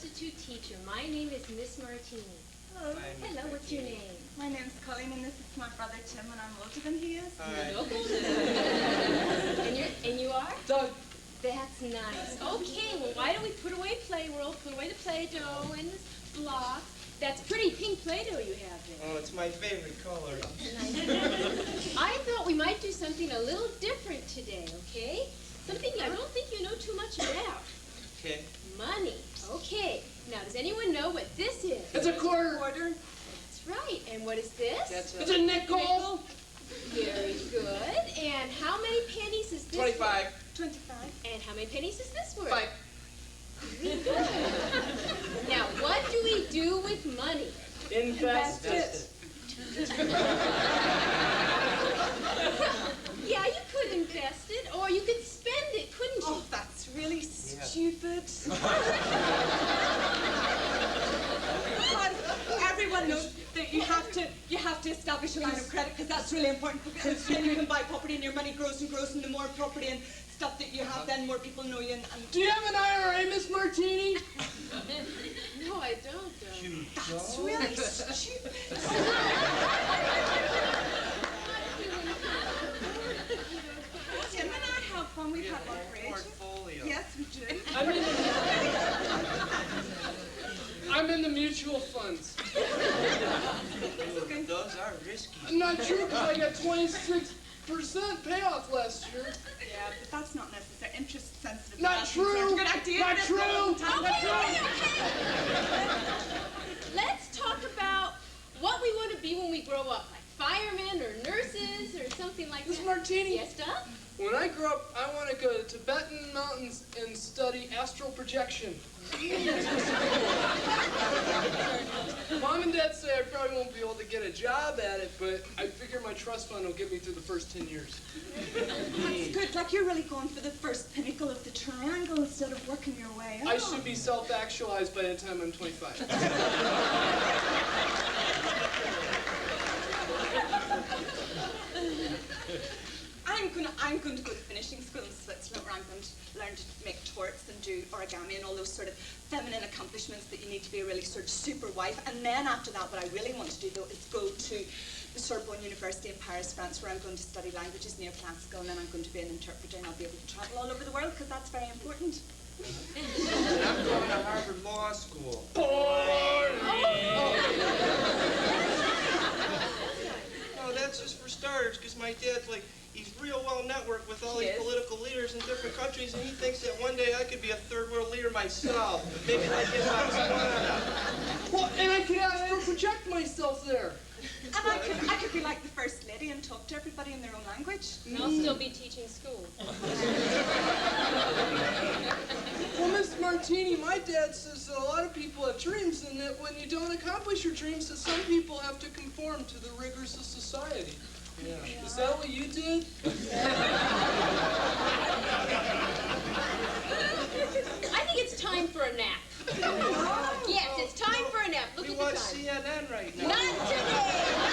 substitute teacher. My name is Miss Martini. Hello. Hello, what's your name? My name's Colleen, and this is my brother Tim, and I'm older than he is. And you are? Doug. That's nice. Okay, well, why don't we put away Play World, put away the Play-Doh and the blocks. That's pretty pink Play-Doh you have there. Oh, it's my favorite color. I thought we might do something a little different today, okay? Something I don't think you know too much about. Okay. Money. Okay. Now, does anyone know what this is? It's a quarter. That's right. And what is this? It's a nickel. Very good. And how many pennies is this? 25. 25. And how many pennies is this worth? 5. Very good. Now, what do we do with money? Invest it. Yeah, you could invest it, or you could spend it, couldn't you? Oh, that's really stupid. Everyone knows that you have to establish a line of credit because that's really important. Because then you can buy property and your money grows and grows, and the more property and stuff that you have, then more people know you. And Do you have an IRA, Miss Martini? No, I don't. That's really stupid. Tim and I have fun. We've had one for ages. Portfolio. Yes, we do. I'm in the mutual funds. Those are risky. Not true, because I got 26% payoff last year. Yeah, but that's not necessary. Interest sensitive. Not true. Good idea. Not true. Okay. Let's talk about what we want to be when we grow up, like firemen or nurses or something like Miss that. Martini. Yes, Doug? When I grow up, I want to go to Tibetan mountains and study astral projection. Mom and Dad say I probably won't be able to get a job at it, but I figure my trust fund will get me through the first 10 years. That's good. Like you're really going for the first pinnacle of the triangle instead of working your way up. I should be self-actualized by the time I'm 25. I'm going to go to finishing school in Switzerland where I'm going to learn to make torts and do origami and all those sort of feminine accomplishments that you need to be a really sort of super wife. And then after that, what I really want to do though is go to the Sorbonne University in Paris, France, where I'm going to study languages neoclassical, and then I'm going to be an interpreter and I'll be able to travel all over the world because that's very important. And I'm going to Harvard Law School. No, that's just for starters, because my dad's like, he's real well networked with all these political leaders in different countries, and he thinks that one day I could be a third world leader myself. Maybe like get my Well, and I could astral project myself there. And I could be like the first lady and talk to everybody in their own language. And I'll still be teaching school. Well, Miss Martini, my dad says that a lot of people have dreams, and that when you don't accomplish your dreams, that some people have to conform to the rigors of society. Yeah. Is that what you did? I think it's time for a nap. Yes, it's time for a nap. Look at the time. We watch CNN right now. Not today!